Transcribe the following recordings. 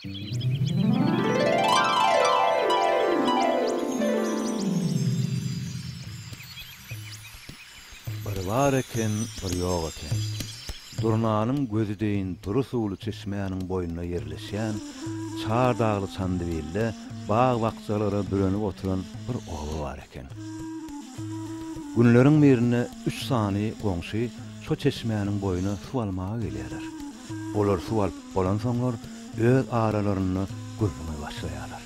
Bir var eken, bir ýok eken. Durnanyň gözü deýin duru suwly çeşmeýanyň boýuna ýerleşýän, çar dagly çandybilde bağ wagtjalara bölenip oturan bir oba bar eken. Günleriň birine 3 sany goňşy şo çeşmeýanyň boýuna su almaga gelýärler. Olar su alyp bolan soňlar öz aralaryny gürpüne başlaýarlar.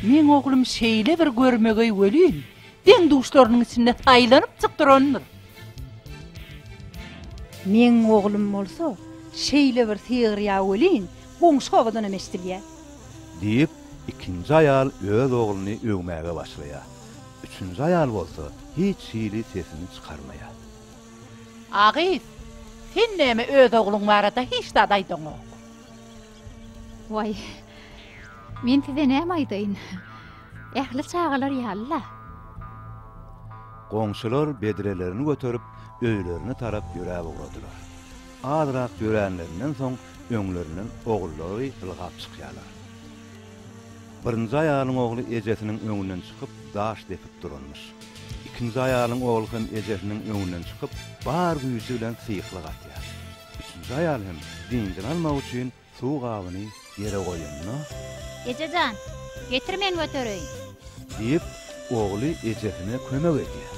Men oglum şeýle bir görmege welin. Den duşlarynyň içinde taýlanyp çykdyrandyr. Men oglum bolsa, şeýle bir teýrya welin, goňşy obadan emeşdirýär. Diýip ikinji aýal öz ogluny öwmäge başlaýar. Üçüncü aýal bolsa hiç şeýle sesini çykarmaýar. Agyz, sen näme öz ogluň barada hiç da aýdaň ok? Vay, men size näme aýdaýyn? Ähli çağalar ýalla. Goňşular bedrelerini götürüp öýlerini tarap ýürä bogradylar. Azrak ýöränlerinden soň öňlerinden ogullary ılgap çykýarlar. Birinji aýalyň ogly ejesiniň öňünden çykyp daş depip duranmış. İkinji aýalyň ogly hem ejesiniň öňünden çykyp bar güýji bilen syýklyk atýar. Üçüncü aýal hem diňden almak üçin suw gabyny ýere goýanna Ejejan, getir men götüreýin. diýip ogly ejesine kömek edýär.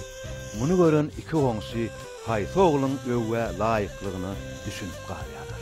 Muny gören iki goňşy haýsy oglyň öwwe laýyklygyny düşünip galýarlar.